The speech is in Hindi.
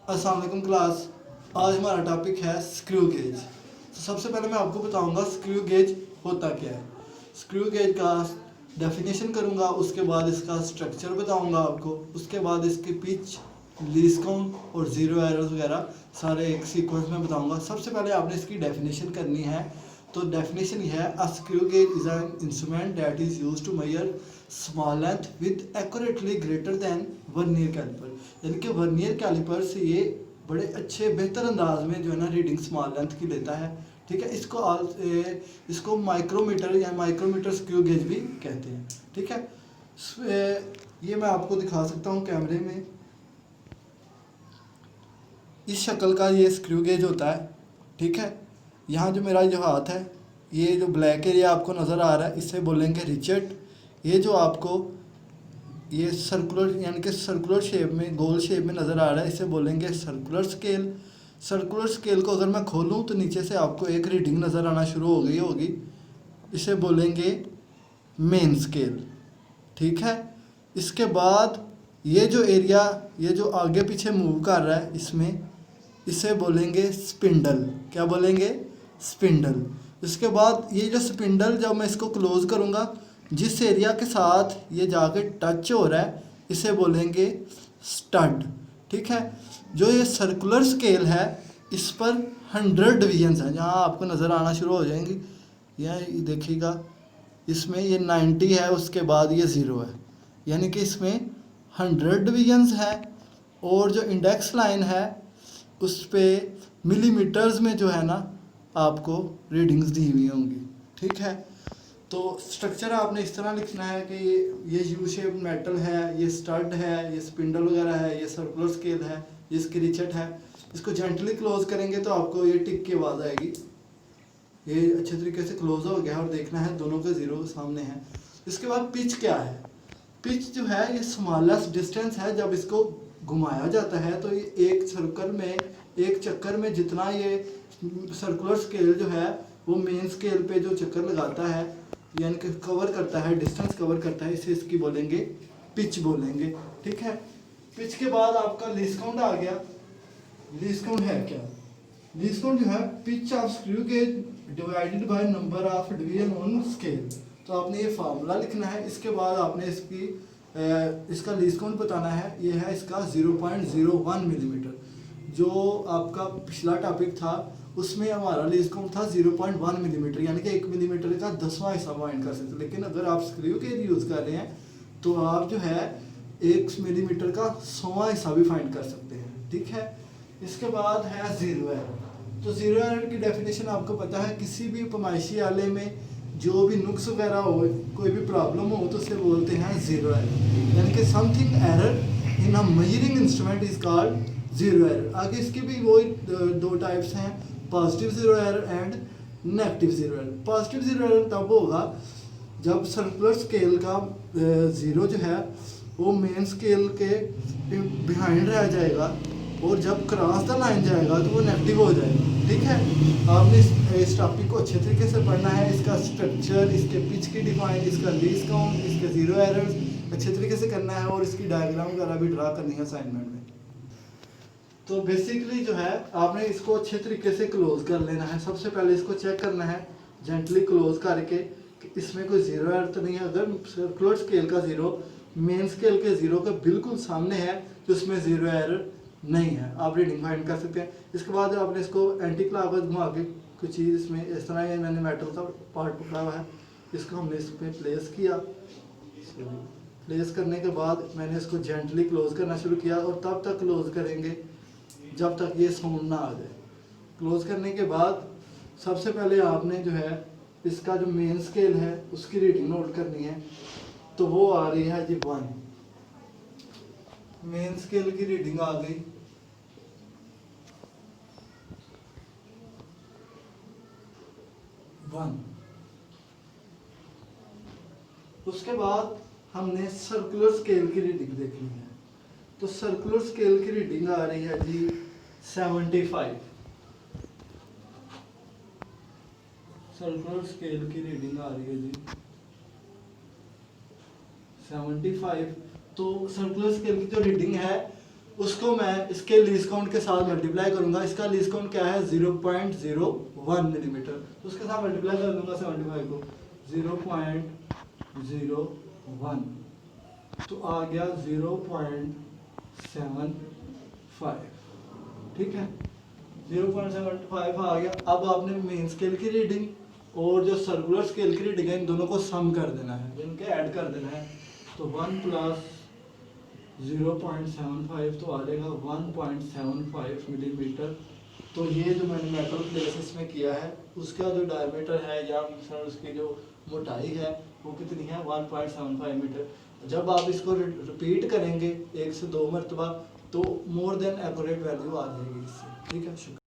अस्सलाम वालेकुम क्लास। आज हमारा टॉपिक है स्क्रू गेज। तो सबसे पहले मैं आपको बताऊंगा स्क्रू गेज होता क्या है। स्क्रू गेज का डेफिनेशन करूंगा, उसके बाद इसका स्ट्रक्चर बताऊंगा आपको, उसके बाद इसकी पिच, लीस्ट काउंट और ज़ीरो एरर्स वगैरह सारे एक सीक्वेंस में बताऊंगा। सबसे पहले आपने इसकी डेफिनेशन करनी है। तो डेफिनेशन ये है, a screw gauge is an instrument that is used to measure small length with accurately greater than vernier calliper. यानी कि वर्नियर कैलिपर से ये बड़े अच्छे बेहतर अंदाज में जो है ना रीडिंग स्मॉल लेंथ की लेता है। ठीक है, इसको माइक्रोमीटर या माइक्रोमीटर स्क्रू गेज भी कहते हैं। ठीक है, ये मैं आपको दिखा सकता हूँ कैमरे में। इस शक्ल का ये स्क्रू गेज होता है। ठीक है, यहाँ जो मेरा जो हाथ है, ये जो ब्लैक एरिया आपको नज़र आ रहा है, इससे बोलेंगे रिचेट। ये जो आपको ये सर्कुलर यानी कि सर्कुलर शेप में, गोल शेप में नज़र आ रहा है, इसे बोलेंगे सर्कुलर स्केल। सर्कुलर स्केल को अगर मैं खोलूँ तो नीचे से आपको एक रीडिंग नज़र आना शुरू हो गई होगी, इसे बोलेंगे मेन स्केल। ठीक है, इसके बाद ये जो एरिया, ये जो आगे पीछे मूव कर रहा है इसमें, इसे बोलेंगे स्पिंडल। क्या बोलेंगे? स्पिंडल। इसके बाद ये जो स्पिंडल, जब मैं इसको क्लोज करूँगा, जिस एरिया के साथ ये जाके टच हो रहा है, इसे बोलेंगे स्टड। ठीक है, जो ये सर्कुलर स्केल है, इस पर 100 डिवीजन्स हैं, जहाँ आपको नज़र आना शुरू हो जाएंगी। यह देखिएगा, इसमें ये 90 है, उसके बाद ये 0 है, यानी कि इसमें 100 डिवीजन्स है। और जो इंडेक्स लाइन है उस पर मिलीमीटर्स में जो है ना आपको रीडिंग्स दी हुई होंगी। ठीक है, तो स्ट्रक्चर आपने इस तरह लिखना है कि ये यू शेप मेटल है, ये स्टड है, ये स्पिंडल वगैरह है, ये सर्कुलर स्केल है, ये इसकी रिचेट है। इसको जेंटली क्लोज करेंगे तो आपको ये टिक की आवाज़ आएगी। ये अच्छे तरीके से क्लोज हो गया और देखना है दोनों के ज़ीरो सामने हैं। इसके बाद पिच क्या है? पिच जो है ये स्मॉलेस्ट डिस्टेंस है। जब इसको घुमाया जाता है तो ये एक सर्कल में, एक चक्कर में जितना ये सर्कुलर स्केल जो है वो मेन स्केल पे जो चक्कर लगाता है, यानी कि कवर करता है, डिस्टेंस कवर करता है, इसे इसकी बोलेंगे पिच बोलेंगे। ठीक है, पिच के बाद आपका लीस्ट काउंट आ गया। लीस्ट काउंट है क्या? लीस्ट काउंट जो है pitch of screw gauge divided by number of division on scale. तो आपने ये फार्मूला लिखना है। इसके बाद आपने इसका लीस्ट काउंट बताना है। ये है इसका 0.01 मिलीमीटर। जो आपका पिछला टॉपिक था उसमें हमारा लीस्ट काउंट था 0.1 मिलीमीटर, यानी कि 1 मिलीमीटर का 10वां हिस्सा फाइंड कर सकते। लेकिन अगर आप स्क्रू गेज यूज़ कर रहे हैं तो आप जो है 1 मिलीमीटर का 100वां हिस्सा भी फाइंड कर सकते हैं। ठीक है, इसके बाद है ज़ीरो एरर। तो ज़ीरो एरर की डेफिनेशन आपको पता है, किसी भी पैमाइशी आले में जो भी नुक्स वगैरह हो, कोई भी प्रॉब्लम हो, तो उसे बोलते हैं ज़ीरो एरर। यानी कि something error in a measuring instrument is called zero error. आगे इसके भी वही दो टाइप्स हैं, positive zero error and negative zero error. Positive zero error तब होगा जब सर्कुलर स्केल का ज़ीरो जो है वो मेन स्केल के बिहाइंड रह जाएगा, और जब क्रॉस द लाइन जाएगा तो वो नेगेटिव हो जाएगा। ठीक है, आपने इस टॉपिक को अच्छे तरीके से पढ़ना है। इसका स्ट्रक्चर, इसके पिच की डिफाइन, इसका लीस्ट काउंट, इसके ज़ीरो एरर्स अच्छे तरीके से करना है, और इसकी डायग्राम वगैरह भी ड्रा करनी है असाइनमेंट में। तो बेसिकली जो है आपने इसको अच्छे तरीके से क्लोज कर लेना है। सबसे पहले इसको चेक करना है जेंटली क्लोज करके कि इसमें कोई ज़ीरो एरर तो नहीं है। अगर सर्कुलर स्केल का ज़ीरो मेन स्केल के ज़ीरो के बिल्कुल सामने है तो उसमें ज़ीरो एरर नहीं है, आप रीडिंग फाइंड कर सकते हैं। इसके बाद आपने इसको एंटी क्लॉकवाइज घुमा के कुछ चीज़ इसमें इस तरह, ये मैंने मेटल का पार्ट पकड़ा हुआ है, इसको हमने इस पर प्लेस किया। प्लेस करने के बाद मैंने इसको जेंटली क्लोज करना शुरू किया, और तब तक क्लोज करेंगे जब तक ये साउंड ना आ जाए। क्लोज करने के बाद सबसे पहले आपने जो है इसका जो मेन स्केल है उसकी रीडिंग नोट करनी है। तो वो आ रही है जी 1। मेन स्केल की रीडिंग आ गई 1। उसके बाद हमने सर्कुलर स्केल की रीडिंग देखनी है। तो सर्कुलर स्केल की रीडिंग आ रही है जी 75। सर्कुलर स्केल की रीडिंग आ रही है जी 75। तो सर्कुलर स्केल की जो रीडिंग है उसको मैं इसके लीस्ट काउंट के साथ मल्टीप्लाई करूंगा। इसका लीस्ट काउंट क्या है 0.01 मिलीमीटर, तो उसके साथ मल्टीप्लाई कर दूंगा 75 को 0.01, तो आ गया 0.75, ठीक है 0.75 आ गया। अब आपने मेन स्केल की रीडिंग और जो सर्कुलर स्केल की रीडिंग है इन दोनों को सम कर देना है, इनके ऐड कर देना है। तो 1 प्लस 0.75 तो आ जाएगा 1.75 मिलीमीटर। तो ये जो मैंने मेटल प्लेसिस में किया है उसका जो डायमीटर है या उसकी जो मोटाई है वो कितनी है 1.75 मीटर। जब आप इसको रिपीट करेंगे 1 से 2 मरतबा तो मोर देन एक्यूरेट वैल्यू आ जाएगी इससे, ठीक है। शुक्रिया।